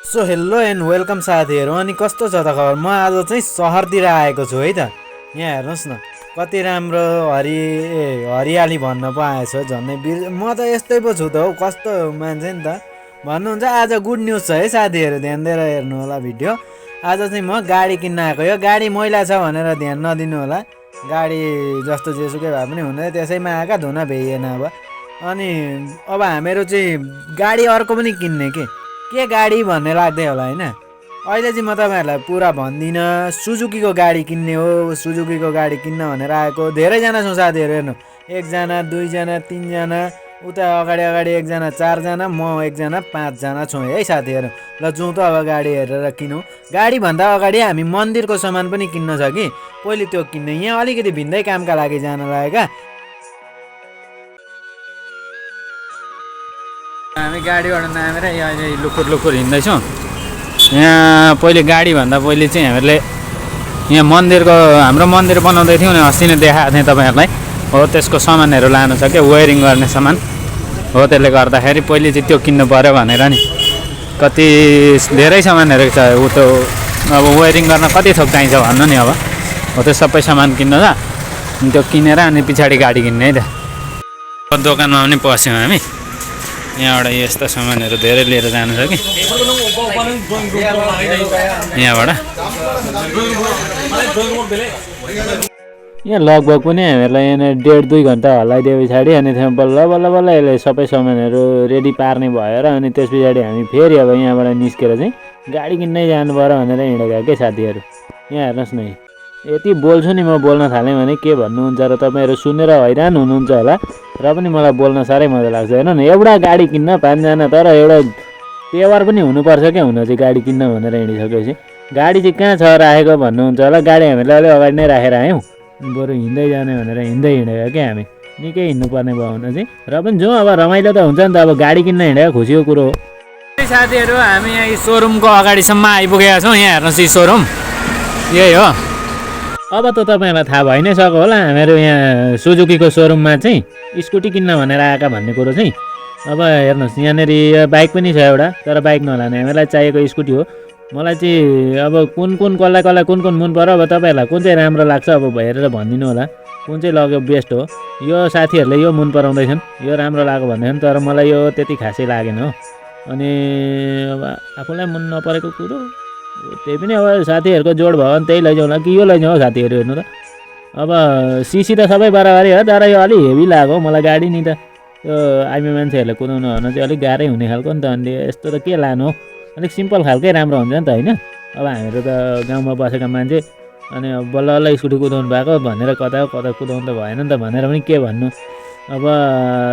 So hello and welcome साथीहरू। अनि कस्तो छ त खबर? म आज चाहिँ सहरतिर आएको छु है त। यहाँ हेर्नुहोस् न कति राम्रो हरियाली भन्न पो आएछ झन्डै म त यस्तै पो छु त हौ, कस्तो मान्छे नि त भन्नुहुन्छ। आज गुड न्युज छ है साथीहरू, ध्यान दिएर हेर्नु होला भिडियो। आज चाहिँ म गाडी किन्न आएको। यो गाडी मैला छ भनेर ध्यान नदिनु होला, गाडी जस्तो जेसुकै भए पनि हुँदैन, त्यसैमा आएका धुन भ्याइएन अनि अब हामीहरू चाहिँ गाडी अर्को पनि किन्ने के गाडी भन्ने लाग्दै होला होइन। अहिले चाहिँ म तपाईँहरूलाई पुरा भन्दिनँ। सुजुकीको गाडी किन्ने हो, सुजुकीको गाडी किन्न भनेर आएको। धेरैजना छौँ साथीहरू, हेर्नु, एकजना, दुईजना, तिनजना, उता अगाडि एकजना, चारजना, म एकजना, पाँचजना छौँ है साथीहरू। ल जाउँ त अब गाडी हेरेर किनौँ। गाडीभन्दा अगाडि हामी मन्दिरको सामान पनि किन्न छ कि, पहिले त्यो किन्ने। यहाँ अलिकति भिन्दै कामका लागि जान लागेका। हामी गाडीबाट नामेर अहिले लुकुर हिँड्दैछौँ। यहाँ पहिले गाडीभन्दा पहिले चाहिँ हामीहरूले यहाँ मन्दिरको हाम्रो मन्दिर बनाउँदै थियौँ नि, अस्ति नै देखाएको थिएँ तपाईँहरूलाई। हो त्यसको सामानहरू लानु छ क्या, वायरिङ गर्ने सामान हो। त्यसले गर्दाखेरि पहिले चाहिँ त्यो किन्नु पऱ्यो भनेर नि, कति धेरै सामानहरू छ ऊ त्यो। अब वायरिङ गर्न कति थोक चाहिन्छ भन्नु नि। अब हो त्यो सबै सामान किन्नु छ, अनि त्यो किनेर अनि पछाडि गाडी किन्ने है त। दोकानमा पनि पस्यौँ हामी। यहाँबाट यस्ता सामानहरू धेरै लिएर जानु छ कि यहाँबाट। यहाँ लगभग पनि हामीहरूलाई यहाँ 1.5-2 घन्टा हल्लाइदिए पछाडि अनि त्यहाँ बल्ल यसले सबै सामानहरू रेडी पार्ने भयो र अनि त्यस पछाडि हामी फेरि अब यहाँबाट निस्केर चाहिँ गाडी किन्नै जानु पऱ्यो भनेर हिँडेका के साथीहरू। यहाँ हेर्नुहोस् न, यति बोल्छु नि म, बोल्न थालेँ भने के भन्नुहुन्छ र तपाईँहरू सुनेर हैरान हुनुहुन्छ होला, र पनि मलाई बोल्न साह्रै मजा लाग्छ। हेर्नु न, एउटा गाडी किन्न 5जना, तर एउटा पेवर पनि हुनुपर्छ क्या हुन चाहिँ गाडी किन्न भनेर हिँडिसकेपछि। गाडी चाहिँ कहाँ छ राखेको भन्नुहुन्छ होला, गाडी हामीले अलिक अगाडि नै राखेर आयौँ, बरु हिँड्दै जाने भनेर हिँडेको क्या हामी। निकै हिँड्नुपर्ने भयो हुन चाहिँ, र पनि जाउँ अब, रमाइलो त हुन्छ नि त। अब गाडी किन्न हिँडेको खुसीको कुरो हो। साथीहरू हामी यहाँ सोरुमको अगाडिसम्म आइपुगेका छौँ। यहाँ हेर्नुहोस्, यी सोरुम यही हो। अब त तपाईँहरूलाई थाहा भइ नै सक्यो होला, हामीहरू यहाँ सुजुकीको सोरुममा चाहिँ स्कुटी किन्न भनेर आएका भन्ने कुरो चाहिँ। अब हेर्नुहोस्, यहाँनिर बाइक पनि छ एउटा, तर बाइक नलाने, हामीलाई चाहिएको स्कुटी हो। मलाई चाहिँ अब कसलाई कुन मन पर्यो, अब तपाईँहरूलाई कुन चाहिँ राम्रो लाग्छ अब हेरेर भनिदिनु होला, कुन चाहिँ लग्यो बेस्ट हो। यो साथीहरूले यो मन पराउँदैछन्, यो राम्रो लाग्यो भन्दैछन्, तर मलाई यो त्यति खासै लागेन हो। अनि अब आफूलाई मन नपरेको कुरो त्यही पनि अब साथीहरूको जोड भयो भने त्यही लैजाउँला कि यो लैजाउँ हो साथीहरू। हेर्नु त, अब सिसी त सबै बराबरै हो, तर यो अलिक हेभी लाग्यो मलाई गाडी नि त। यो आइमी मान्छेहरूले कुदाउनु भने चाहिँ अलिक गाह्रै हुने खालको नि त। अनि यस्तो त के लानु हो, अलिक सिम्पल खालकै राम्रो हुन्छ नि त होइन। अब हामीहरू त गाउँमा बसेका मान्छे, अनि अब बल्ल स्कुटी कुदाउनु भएको भनेर कता कुदाउनु त भएन नि त भनेर पनि के भन्नु। अब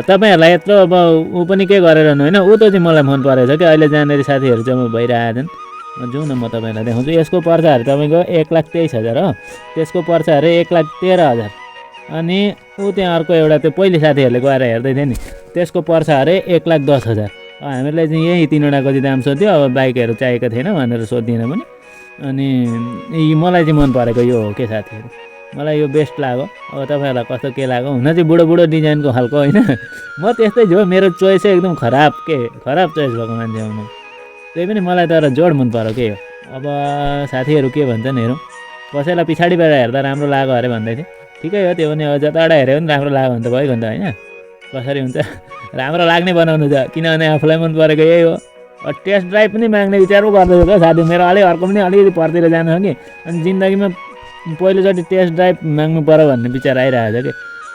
तपाईँहरूलाई यत्रो अब ऊ पनि के गरेर होइन, ऊ त चाहिँ मलाई मन परेको छ क्या। अहिले जहाँनिर साथीहरू चाहिँ भइरहेको छन्, जाउँ न म तपाईँहरूलाई देखाउँछु। यसको पर्चाहरू तपाईँको 1,23,000 हो, त्यसको पर्चाहरू 1,13,000। अनि ऊ त्यहाँ अर्को एउटा त्यो पहिले साथीहरूले गएर हेर्दै थियो नि, त्यसको पर्चाहरू 1,10,000। हामीलाई चाहिँ यही तिनवटाको चाहिँ दाम सोध्यो। अब बाइकहरू चाहिएको थिएन भनेर सोधिएन पनि। अनि मलाई चाहिँ मन परेको यो हो के साथीहरू, मलाई यो बेस्ट लाग्यो। अब तपाईँहरूलाई कस्तो के लाग्यो, हुन चाहिँ बुढो डिजाइनको खालको होइन। म त्यस्तै छु, मेरो चोइस चाहिँ एकदम खराब चोइस भएको मान्छे हो म। त्यही पनि मलाई तर जोड मन पऱ्यो के हो। अब साथीहरू के भन्छन् हेरौँ। कसैलाई पछाडिबाट हेर्दा राम्रो लाग्यो अरे भन्दै थियो, ठिकै हो त्यो पनि। अब जताबाट हेऱ्यो भने राम्रो लाग्यो भने त भइगयो नि त होइन। कसरी हुन्छ, राम्रो लाग्ने बनाउनु छ, किनभने आफूलाई मन परेको यही हो। टेस्ट ड्राइभ पनि माग्ने विचार पो गर्दैछु क्या साथी। मेरो अर्को पनि अलिकति परतिर जानु छ कि, अनि जिन्दगीमा पहिलोचोटि टेस्ट ड्राइभ माग्नु पऱ्यो भन्ने विचार आइरहेको छ कि।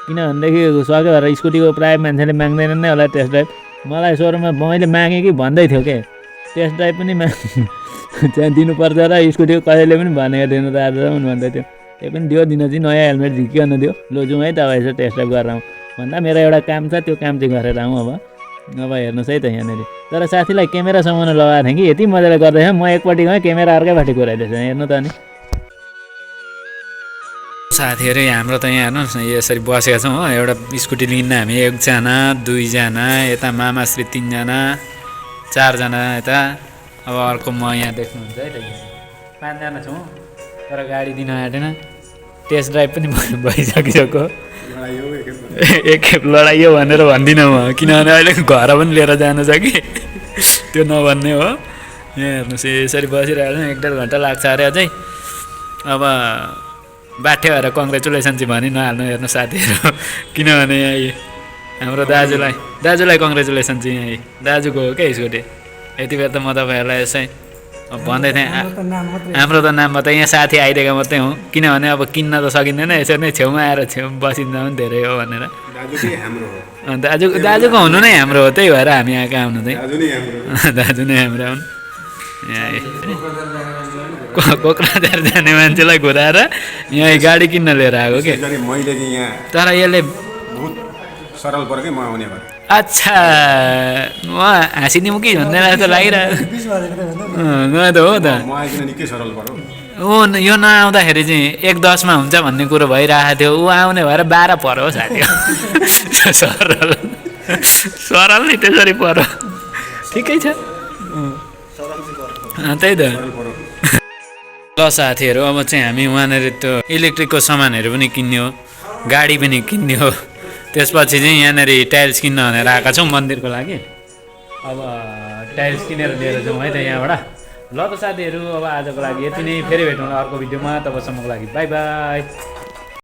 किनभनेदेखि सक्यो भएर स्कुटीको प्रायः मान्छेले माग्दैनन् नै होला टेस्ट ड्राइभ। मलाई सोरुममा मैले मागेँ कि भन्दै थियो के, टेस्ट ड्राइभ पनि चाहिँ दिनुपर्छ र स्कुटीको कसैले पनि भनेको थिएन त आजसम्म भन्दै थियो। त्यही पनि दियो, दिन चाहिँ नयाँ हेलमेट झिकिकन दियो, लो जाउँ है त अब यसो टेस्ट ड्राइभ गरेर आउँ भन्दा मेरो एउटा काम छ, त्यो काम चाहिँ गरेर आउँ। अब हेर्नुहोस् है त यहाँनिर। तर साथीलाई क्यामेरा समाउन लगाएको थिएँ कि यति मजाले गर्दैछ, म एकपट्टि गएँ क्यामेरा अर्कैपट्टि घुराइदिएछ। हेर्नु त अनि साथीहरू हाम्रो त यहाँ हेर्नुहोस् न, यसरी बसेका छौँ हो। एउटा स्कुटी लिन हामी 1जना, 2जना, यता मामाश्री 3जना, 4जना यता। अब अर्को म यहाँ देख्नुहुन्छ है त, 5जना छौँ, तर गाडी दिन आँटेन। टेस्ट ड्राइभ पनि भइसकिसक्यो। एकखेप लडाइयो भनेर भन्दिनँ म, किनभने अहिले घर पनि लिएर जानु छ कि, त्यो नभन्ने हो। यहाँ हेर्नुहोस् यसरी बसिरहेको छ 1.5 घन्टा लाग्छ अरे अझै अब बाठ्य भएर कङ्ग्रेचुलेसन चाहिँ भनि नहाल्नु हेर्नु साथीहरू किनभने यहाँ हाम्रो दाजुलाई कङ्ग्रेचुलेसन चाहिँ यहाँ दाजुको हो क्या स्कुटी यति बेर त म तपाईँहरूलाई यसै भन्दै थिएँ हाम्रो त नाम मात्रै यहाँ साथी आइदिएको मात्रै हुँ किनभने अब किन्न त सकिँदैन यसरी नै छेउमा आएर बसिँदा पनि धेरै हो भनेर दाजुको हुनु नै हाम्रो हो त्यही भएर हामी यहाँ कहाँ आउनु चाहिँ दाजु नै हाम्रो हुन् यहाँ कोक्राझार जाने मान्छेलाई घुराएर यहाँ गाडी किन्न लिएर आएको के तर यसले सरल पर्यो कि म आउने भएर अच्छा म हाँसिदिउँ कि भन्ने जस्तो लागिरहेको त हो त म आइकन निकै सरल पर्यो यो नआउँदाखेरि चाहिँ 1:10मा हुन्छ भन्ने कुरो भइरहेको थियो ऊ आउने भएर 12 पर्यो हो साथी सरल नि त्यसरी पर्यो ठिकै छ त्यही त ल साथीहरू अब चाहिँ हामी वहाँनिर त्यो इलेक्ट्रिकको सामानहरू पनि किन्ने हो गाडी पनि किन्ने हो त्यसपछि चाहिँ यहाँनिर टाइल्स किन्न भनेर आएका छौँ मन्दिरको लागि अब टाइल्स किनेर लिएर जाउँ है त यहाँबाट ल त साथीहरू अब आजको लागि यति नै फेरि भेटौँ अर्को भिडियोमा तबसम्मको लागि बाई बाई